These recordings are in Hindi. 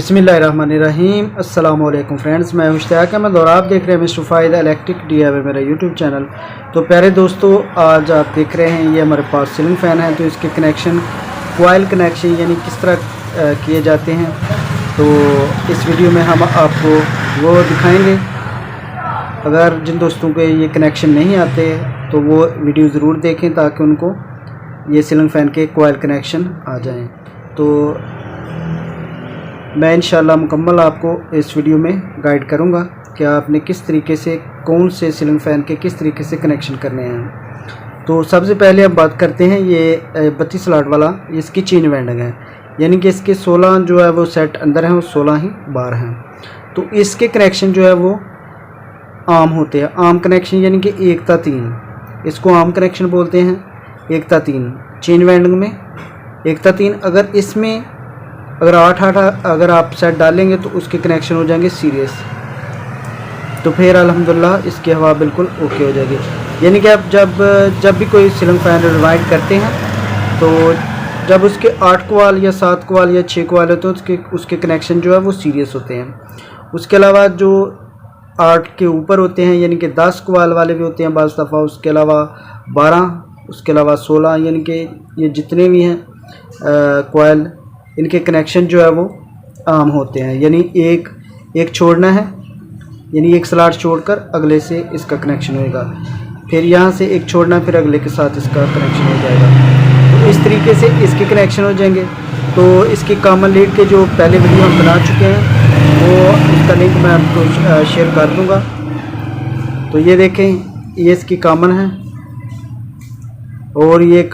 बिस्मिल्लाहिर्रहमानिर्रहीम। अस्सलाम वालेकुम फ्रेंड्स, मैं मुश्ताक अहमद और आप देख रहे हैं मिस्टर फ़ाहिद इलेक्ट्रिक DIY मेरा यूट्यूब चैनल। तो प्यारे दोस्तों, आज आप देख रहे हैं ये हमारे पास सीलिंग फ़ैन है। तो इसके कनेक्शन कॉइल कनेक्शन यानी किस तरह किए जाते हैं, तो इस वीडियो में हम आपको वो दिखाएँगे। अगर जिन दोस्तों के ये कनेक्शन नहीं आते तो वो वीडियो ज़रूर देखें ताकि उनको ये सीलिंग फ़ैन के कॉइल कनेक्शन आ जाएँ। तो मैं इंशाल्लाह मुकम्मल आपको इस वीडियो में गाइड करूंगा कि आपने किस तरीके से कौन से सीलिंग फ़ैन के किस तरीके से कनेक्शन करने हैं। तो सबसे पहले हम बात करते हैं ये 32 स्लॉट वाला, इसकी चेन वाइंडिंग है, यानी कि इसके 16 जो है वो सेट अंदर हैं और 16 ही बाहर हैं। तो इसके कनेक्शन जो है वो आम होते हैं। आम कनेक्शन यानी कि 1/3, इसको आम कनेक्शन बोलते हैं। 1/3 चेन वाइंडिंग में 1/3। अगर इसमें अगर 8 अगर आप सेट डालेंगे तो उसके कनेक्शन हो जाएंगे सीरीज। तो फिर अल्हम्दुलिल्लाह इसकी हवा बिल्कुल ओके हो जाएगी। यानी कि आप जब भी कोई सीलिंग फ़ैन रिवाइंड करते हैं तो जब उसके 8 क्वाल या 7 क्वाल या 6 क्वाल होते हैं उसके कनेक्शन जो है वो सीरीज होते हैं। उसके अलावा जो 8 के ऊपर होते हैं यानी कि 10 क्वाल वाले भी होते हैं बाज़ दफ़ा, उसके अलावा 12, उसके अलावा 16, यानी कि ये जितने भी हैं क्वाइल, इनके कनेक्शन जो है वो आम होते हैं। यानी एक छोड़ना है, यानी एक स्लॉट छोड़कर अगले से इसका कनेक्शन होएगा, फिर यहाँ से एक छोड़ना, फिर अगले के साथ इसका कनेक्शन हो जाएगा। तो इस तरीके से इसके कनेक्शन हो जाएंगे। तो इसकी कॉमन लीड के जो पहले वीडियो हम बना चुके हैं वो इसका लिंक मैं आपको शेयर कर दूँगा। तो ये देखें, ये इसकी कॉमन है और ये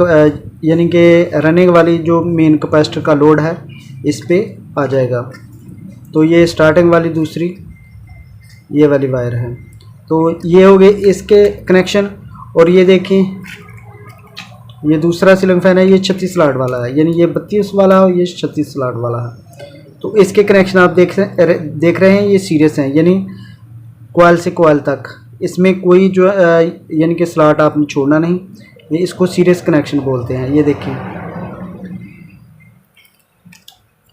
यानी कि रनिंग वाली जो मेन कैपेसिटर का लोड है इस पे आ जाएगा। तो ये स्टार्टिंग वाली दूसरी ये वाली वायर है। तो ये हो गए इसके कनेक्शन। और ये देखें, ये दूसरा सीलिंग फ़ैन है, ये 36 स्लॉट वाला है, यानी ये 32 वाला है और ये 36 स्लॉट वाला है। तो इसके कनेक्शन आप देख रहे हैं, ये सीरीज हैं, यानी कॉइल से कॉइल तक। इसमें कोई जो यानी कि स्लॉट आपने छोड़ना नहीं, ये इसको सीरीज कनेक्शन बोलते हैं। ये देखिए,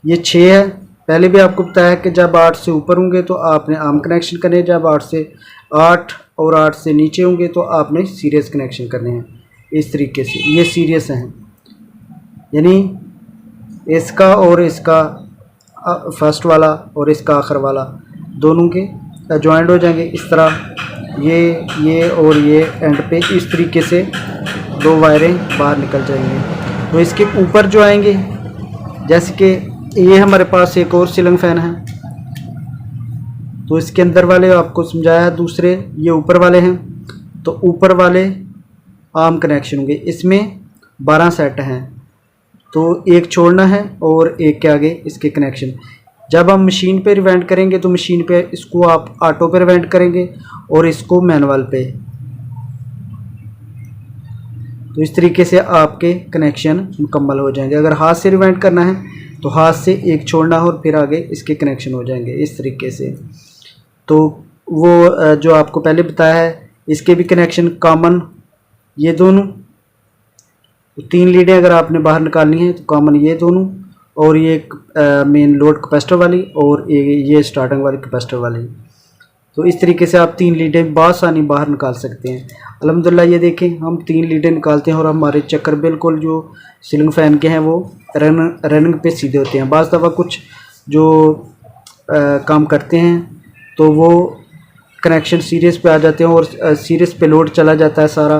ये 6 है। पहले भी आपको बताया कि जब 8 से ऊपर होंगे तो आपने आम कनेक्शन करने, जब 8 और 8 से नीचे होंगे तो आपने सीरीज कनेक्शन करने हैं। इस तरीके से ये सीरीज हैं, यानी इसका और इसका फर्स्ट वाला और इसका आखिर वाला दोनों के जॉइंट हो जाएंगे इस तरह। ये और ये एंड पे इस तरीके से 2 वायरें बाहर निकल जाएंगी। तो इसके ऊपर जो आएंगे, जैसे कि ये हमारे पास एक और सीलिंग फ़ैन है, तो इसके अंदर वाले आपको समझाया, दूसरे ये ऊपर वाले हैं। तो ऊपर वाले आम कनेक्शन होंगे, इसमें 12 सेट हैं। तो एक छोड़ना है और एक के आगे इसके कनेक्शन। जब हम मशीन पे रिवाइंड करेंगे तो मशीन पे इसको आप ऑटो पे रिवाइंड करेंगे और इसको मैनुअल पे। तो इस तरीके से आपके कनेक्शन मुकम्मल हो जाएंगे। अगर हाथ से रिवाइंड करना है तो हाथ से एक छोड़ना और फिर आगे इसके कनेक्शन हो जाएंगे इस तरीके से। तो वो जो आपको पहले बताया है, इसके भी कनेक्शन कॉमन, ये दोनों 3 लीडें अगर आपने बाहर निकालनी है तो कॉमन ये दोनों, और ये मेन लोड कैपेसिटर वाली और ये स्टार्टिंग वाली कैपेसिटर वाली। तो इस तरीके से आप 3 लीडें बासानी बाहर निकाल सकते हैं। अल्हम्दुलिल्लाह ये देखें, हम 3 लीडें निकालते हैं और हमारे चक्कर बिल्कुल जो सीलिंग फ़ैन के हैं वो रनिंग पे सीधे होते हैं। बाज़ दफ़ा कुछ जो काम करते हैं तो वो कनेक्शन सीरीज़ पे आ जाते हैं और सीरीज़ पे लोड चला जाता है सारा,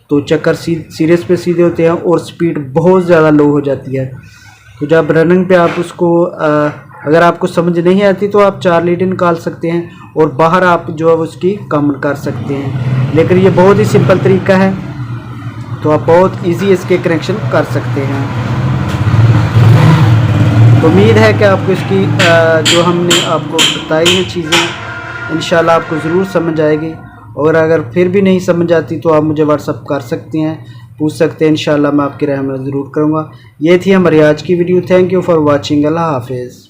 तो चक्कर सीरीज़ पे सीधे होते हैं और स्पीड बहुत ज़्यादा लो हो जाती है। तो जब रनिंग पे आप उसको अगर आपको समझ नहीं आती तो आप 4 लीडें निकाल सकते हैं और बाहर आप जो है उसकी कॉमन कर सकते हैं। लेकिन ये बहुत ही सिंपल तरीका है, तो आप बहुत इजी इसके कनेक्शन कर सकते हैं। तो उम्मीद है कि आपको इसकी जो हमने आपको बताई हैं चीज़ें इंशाल्लाह आपको ज़रूर समझ आएगी। और अगर फिर भी नहीं समझ आती तो आप मुझे व्हाट्सअप कर सकते हैं, पूछ सकते हैं, इंशाल्लाह मैं आपकी रहमत ज़रूर करूँगा। ये थी हमारी आज की video. Thank you for watching. अल्लाह हाफिज़।